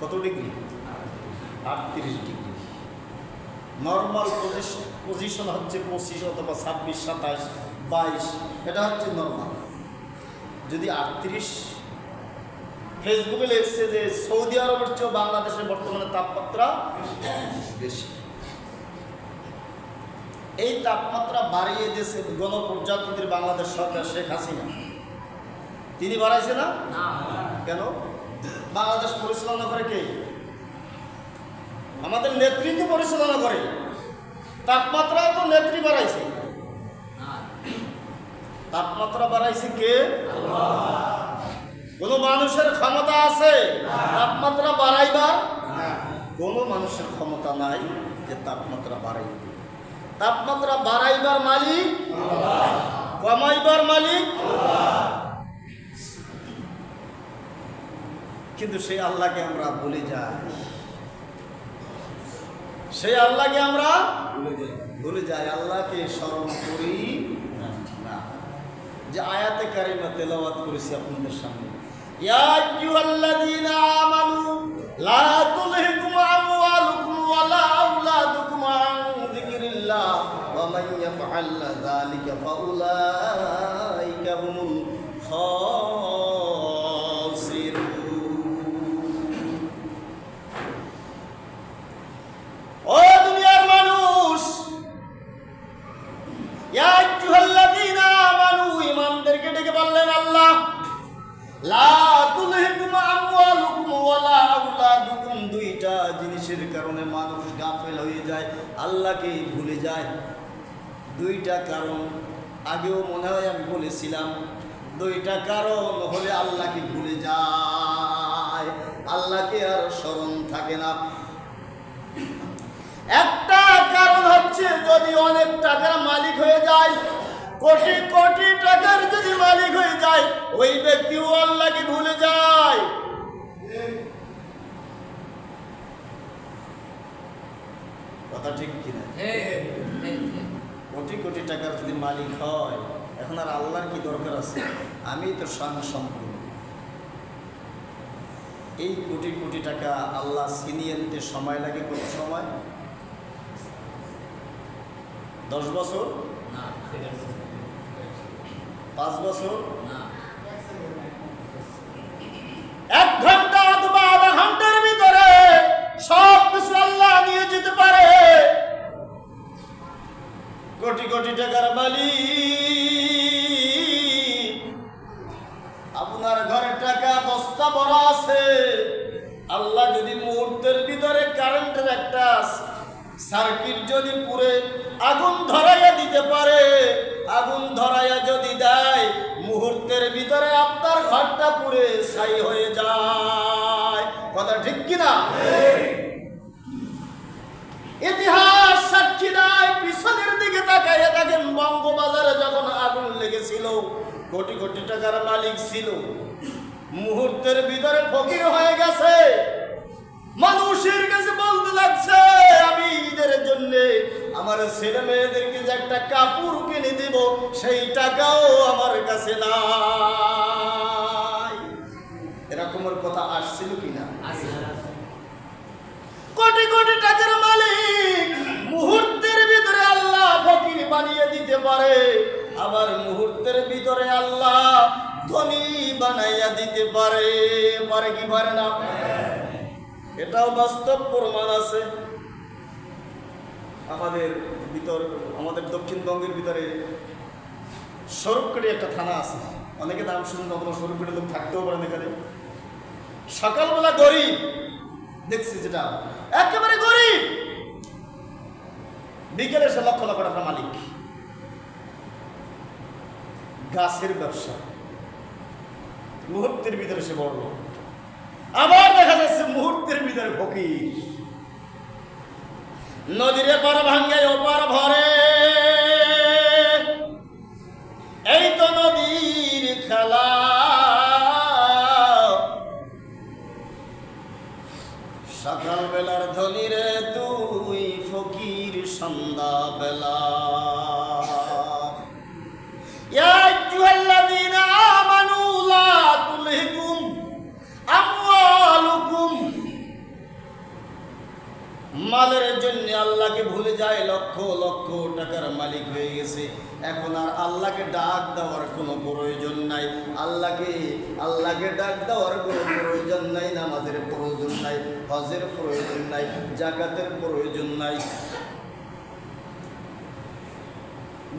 কত degree? 38 degree. Normal position হচ্ছে 25 অথবা 26, 27, 22, এটা হচ্ছে নর্মাল। যদি 38, ফেসবুকে লিখছে যে সৌদি আরবের চেয়েও বাংলাদেশের বর্তমানে তাপমাত্রা বেশি। এই তাপমাত্রা বাড়িয়ে দিয়েছে গণপ্রজাতন্ত্রী বাংলাদেশ সরকার শেখ হাসিনা। তিনি বাড়াইছে না? কেন? বাংলাদেশ পরিচালনা করে কে? আমাদের নেতৃত্ব পরিচালনা করে। তাপমাত্রাও তো নেত্রী বাড়াইছে। তাপমাত্রা বাড়াইছে কে? কোন মানুষের ক্ষমতা আছে তাপমাত্রা বাড়াইবার? কোন মানুষের ক্ষমতা নাই যে তাপমাত্রা বাড়াই দিবে। তাপমাত্রা বাড়াইবার মালিক, কমাইবার মালিক। কিন্তু সেই আল্লাহকে আমরা ভুলে যাই। সেই আল্লাহকে আমরা ভুলে যাই, আল্লাহকে স্মরণ করি না। যে আয়াতে কারিমা তেলাওয়াত করেছি আপনাদের সামনে, ইয়া আইয়ুহাল্লাযীনা আমানু লা তুলহিকুম আমওয়ালুকুম ওয়ালা আওলাদুকুম আন যিকরিল্লাহ ওয়া মান ইয়াফআল যালিকা ফাউলাইকা হুমুল খাসিরুন। ও দুনিয়ার মানুষ, ইয়া আইয়ুহাল্লাযীনা আমানু, ঈমানদারকে ডেকে বললেন আল্লাহ, লা তুলহিকুম আমওয়ালুকুম ওয়ালা আওলাদুকুম, দুইটা জিনিসের কারণে মানুষ গাফেল হয়ে যায়, আল্লাহকে ভুলে যায়। দুইটা কারণ আগেও মনে হয় আমি বলেছিলাম। দুইটা কারণ হলে আল্লাহকে ভুলে যায়, আল্লাহকে আর স্মরণ থাকে না। একটা কারণ হচ্ছে যদি অনেক টাকার মালিক হয়ে যায়, কোটি কোটি টাকার যদি মালিক হয়ে যায়, ওই ব্যক্তিও আল্লাহকে ভুলে যায়। কথা ঠিক কিনা? কোটি কোটি টাকার যদি মালিক হয়, এখন আর আল্লাহর কি দরকার আছে? আমি তো সম্পূর্ণ। এই কোটি কোটি টাকা আল্লাহ ছিনিয়ে নিতে সময় লাগে কত সময়? 10 বছর? 5 বছর? 1 ঘন্টা অথবা আধা ঘন্টার ভিতরে সব কিছু আল্লাহ নিয়ে যেতে পারে। কোটি কোটি টাকার মালিক, আপনার ঘরে টাকা বস্তা বড় আছে, আল্লাহ যদি মুহূর্তের ভিতরে কারেন্টের একটা সার্কিট যদি পুরে আগুন ধরাইয়া দিতে পারে, আগুন ধরাইয়া যদি দেয়, মুহূর্তের ভিতরে আপনার ঘরটা পুরে ছাই হয়ে যায়। কথা ঠিক কিনা? ইতিহাস সাক্ষী দেয়। পিছনের দিকে তাকাইয়া দেখেন, বঙ্গবাজারে যখন আগুন লেগেছিল, কোটি কোটি টাকার মালিক ছিল, মুহূর্তের ভিতরে ফকির হয়ে গেছে। মানুষের কাছে বলতে লাগছে, আমি ঈদের জন্য আমার ছেলে মেয়েদেরকে যে একটা কাপড় কিনে দিব, সেই টাকাও আমার কাছে নাই। এরকমের কথা আসছিল কিনা? কোটি কোটি টাকার মালিক মুহূর্তের ভিতরে আল্লাহ ফকির বানিয়ে দিতে পারে, আবার মুহূর্তের ভিতরে আল্লাহ ধনী বানাইয়া দিতে পারে। পারে কি পারে না? এটাও বাস্তব প্রমাণ আছে। আমাদের দক্ষিণবঙ্গের ভিতরে স্বরূপকাঠি একটা থানা আছে। অনেকে নাম শুনুন, অথবা স্বরূপকাঠি লোক থাকতেও পারেন এখানে। সকালবেলা গরিব দেখছি, যেটা একেবারে গরিব, বিকেলে সে লক্ষ লক্ষ টাকার মালিক। গাছের ব্যবসা, মুহূর্তের ভিতরে সে বড়। আবার দেখা যাচ্ছে মুহূর্তের ভিতরে ফকির। নদীর পার ভাঙ্গে ওপার ভরে, এই তো নদীর খেলা। সকাল বেলার ধনী রে তুই, ফকির সন্ধ্যা বেলা। ইয়া আইয়ুহাল্লাযীনা আমানু লা তুলহিকুম আমওয়ালুকুম মালের জন্য আল্লাহকে ভুলে যায়, লক্ষ লক্ষ টাকার মালিক হয়ে গেছে। এখন আর আল্লাহকে ডাক দেওয়ার কোনো প্রয়োজন নাই, আল্লাহকে ডাক দেওয়ার কোনো প্রয়োজন নাই, নামাজের প্রয়োজন নাই, হজের প্রয়োজন নাই, যাকাতের প্রয়োজন নাই,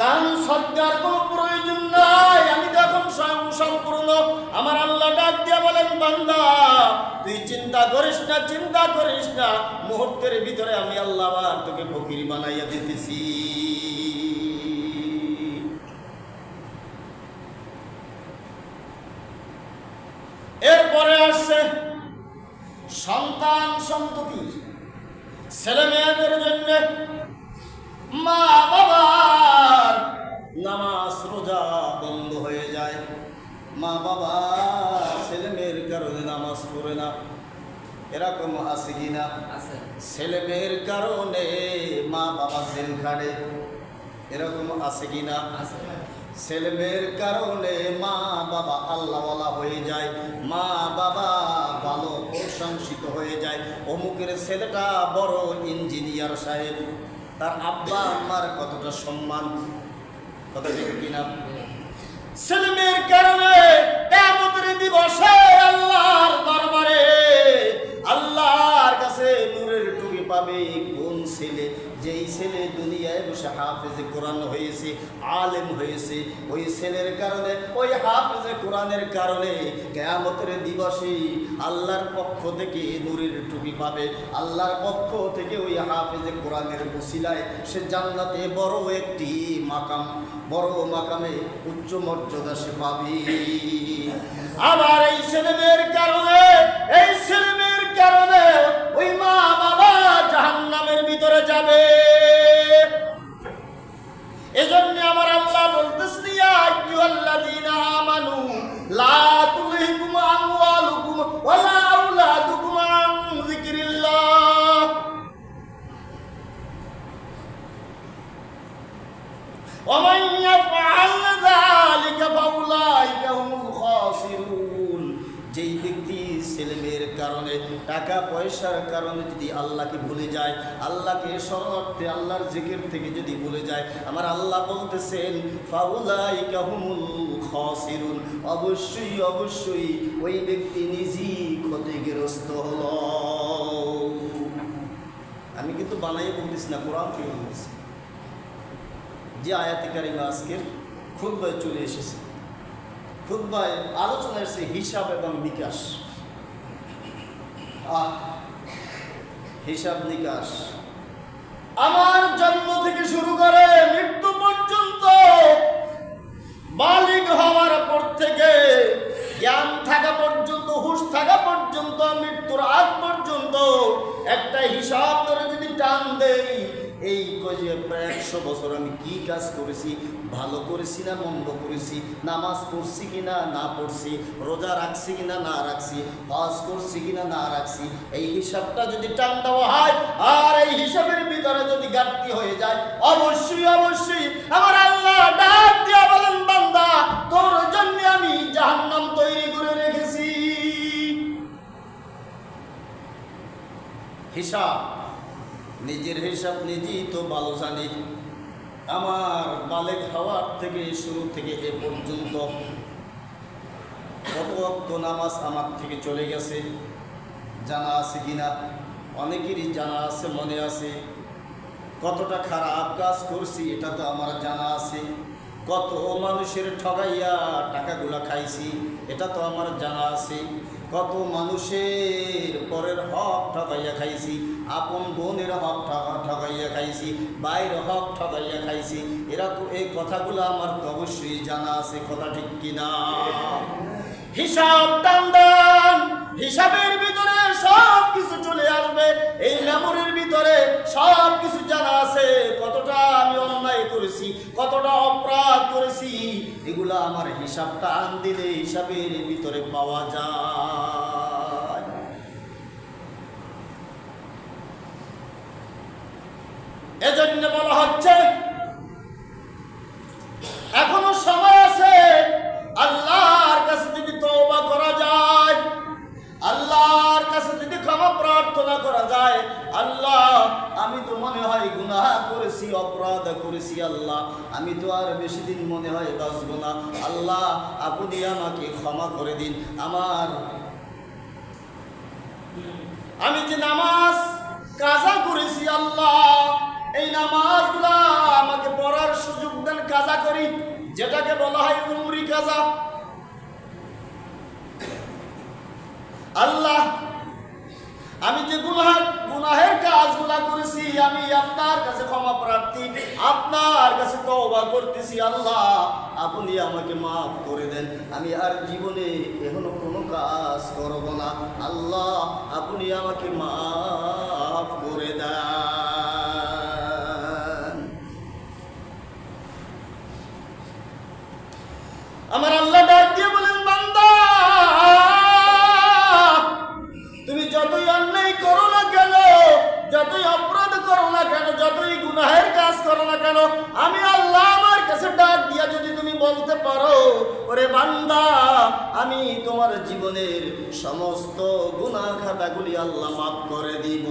দান সদকার কোনো প্রয়োজন নাই। আমি তো এখন সম্পূর্ণ। আমার আল্লাহ ডাক দিয়া বলেন, বান্দা তুই চিন্তা করিস না, মুহূর্তের ভিতরে আমি আল্লাহ আবার তোকে ফকির বানাইয়া দিতেছি। এরপরে আসছে সন্তান সন্ততি, ছেলে মেয়েদের জন্য মা বাবার নামাজ রোজা বন্ধ হয়ে যায়। মা বাবা ছেলে মেয়ের কারণে নামাজ পড়ে না, এরকম আছে কিনা? ছেলে মেয়ের কারণে মা বাবা জেল খাটে, এরকম আছে কিনা? ছেলে মেয়ের কারণে মা বাবা আল্লাহওয়ালা হয়ে যায়, মা বাবা ভালো প্রশংসিত হয়ে যায়। অমুকের ছেলেটা বড় ইঞ্জিনিয়ার সাহেব, তার আব্বা আম্মার কতটা সম্মান, কথা ঠিক কিনা? ছেলে মেয়ের কারণে কিয়ামতের দিবসে আল্লাহর দরবারে আল্লাহর কাছে নূরের টুপি পাবে কোন ছেলে? যেই ছেলে দুনিয়ায় বসে হাফেজে কোরআন হয়েছে, আলেম হয়েছে, ওই ছেলের কারণে, ওই হাফেজে কোরআনের কারণে কিয়ামতের দিবসে আল্লাহর পক্ষ থেকে নূরের টুপি পাবে। আল্লাহর পক্ষ থেকে ওই হাফেজে কোরআনের ওসিলায় সে জান্নাতে বড় একটি মাকাম, বড় মাকামে উচ্চ মর্যাদা সে পাবে। আবার এই ছেলে মেয়ের কারণে ওই মা বাবা জাহান্নামের ভিতরে যাবে। এজন্য আমার আল্লাহ বলতেছেন, ইয়া আইয়ুহাল্লাযীনা আমানু লা তুলহিকুম আমওয়ালুকুম ওয়ালা আওলাদুকুম আন যিকরিল্লাহ। ওয়া মান ইয়াফআল যালিকা ফাউলাইকা হুমুল খাসিরুন। যেই ব্যক্তি ছেলে মেয়ের কারণে, টাকা পয়সার কারণে যদি আল্লাহকে ভুলে যায়, আল্লাহকে শরণার্থে আল্লাহর জিকির থেকে যদি ভুলে যায়, আমার আল্লাহ বলতেছেন ফাউলাইকা হুমুল খাসিরুন, অবশ্যই ওই ব্যক্তি নিজেই ক্ষতিগ্রস্ত হলো। আমি কিন্তু বানাই বলতেছি না, কোরআন থেকে বলতেছি। যে আয়াতে কারিমা আজকের খুতবায় চলে এসেছে, খুতবায় আলোচনা এসেছে হিসাব এবং নিকাশ। হিসাব নিকাশ আমার জন্ম থেকে শুরু করে মৃত্যু পর্যন্ত, বালিগ হওয়ার পর থেকে জ্ঞান থাকা পর্যন্ত, হুঁশ থাকা পর্যন্ত, মৃত্যুর আগ পর্যন্ত একটা হিসাব করে যদি টান দেই, এই যে প্রায় 100 বছর আমি কি কাজ করেছি, ভালো করেছি না মন্দ করেছি, নামাজ পড়ছি কিনা না পড়ছি, রোজা রাখছি কিনা না রাখছি, হজ করছি কিনা না রাখছি, এই হিসাবটা যদি টান দেওয়া হয় আর এই হিসাবের ভিতরে যদি ঘাটতি হয়ে যায়, অবশ্যই আমার আল্লাহ ডাক দিয়া বলেন, বান্দা তোর জন্য আমি জাহান্নাম তৈরি করে রেখেছি। হিসাব, নিজের হিসাব নিজেই তো ভালো জানি। আমার বালেগ হওয়ার থেকে শুরু থেকে এ পর্যন্ত কত ওয়াক্ত নামাজ আমার থেকে চলে গেছে জানা আছে কিনা? অনেকেরই জানা আছে, মনে আছে। কতটা খারাপ কাজ করছি এটা তো আমার জানা আছে। কত মানুষের ঠগাইয়া টাকাগুলা খাইছি এটা তো আমার জানা আছে। কত মানুষের পরের হক ঠগাইয়া খাইছি, আপন বোনের হক ঠগাইয়া খাইছি, বাইর হক ঠগাইয়া খাইছি। এরা তো এই কথাগুলো আমার তো অবশ্যই জানা আছে, কথা ঠিক কিনা? হিসাব টান, হিসাবের ভিতরে সব কিছু চলে আসবে। এই মেমোরির ভিতরে সব কিছু জানা আছে, কতটা আমি অন্যায় করেছি, কতটা অপরাধ করেছি, এগুলা আমার হিসাব টান দিলে হিসাবের ভিতরে পাওয়া যায়। এজন্য বলা হচ্ছে এখনো সময় আছে, আল্লাহর কাছে যদি তওবা করা যায়, আল্লাহর কাছে যদি ক্ষমা প্রার্থনা প্রার্থনা করা যায়, আল্লাহ আমি তো মনে হয় গুনাহ করেছি, অপরাধ করেছি, আল্লাহ আমি তো আর বেশি দিন মনে হয় বাঁচব না, আল্লাহ আপনি আমাকে ক্ষমা করে দিন। আমি যে নামাজ কাজা করেছি, আল্লাহ এই নামাজগুলা আমাকে পড়ার সুযোগ দেন, কাজা করি, যেটাকে বলা হয় উমরি কাজা। আল্লাহ আমি যে গুনাহের কাজগুলা করেছি, আমি আপনার কাছে ক্ষমা প্রার্থী, আপনার কাছে তওবা করতেছি, আল্লাহ আপনি আমাকে মাফ করে দেন। আমি আর জীবনে এখনো কোনো কাজ করব না, আল্লাহ আপনি আমাকে মাফ করে দেন। আমার আল্লাহ ডাক দিয়ে বলেন, বান্দা তুমি যতই অন্যায় করো না কেন, যতই অপরাধ করো না কেন, যতই গুনাহের কাজ করো না কেন, আমি আল্লাহ আমার কাছে ডাক দিয়া যদি তুমি বলতে পারো, ওরে বান্দা আমি তোমার জীবনের সমস্ত গুনাহ খাতাগুলি আল্লাহ মাফ করে দিব।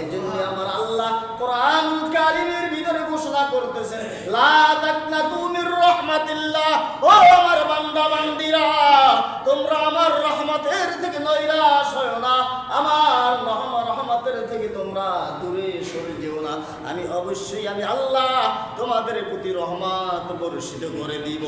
এই জন্য আমার আল্লাহ কোরআনুল কারীমের ভিতরে ঘোষণা করতেছেন, লা তাকনাতু মির রাহমাতিল্লাহ, ও আমার বান্দা বান্দিরা তোমরা আমার রহমতের থেকে নৈরাশ হয় না, আমার রহমতের থেকে তোমরা দূরে সরে যেও না। আমি অবশ্যই আমি আল্লাহ তোমাদের প্রতি রহমত বর্ষিত করে দিব।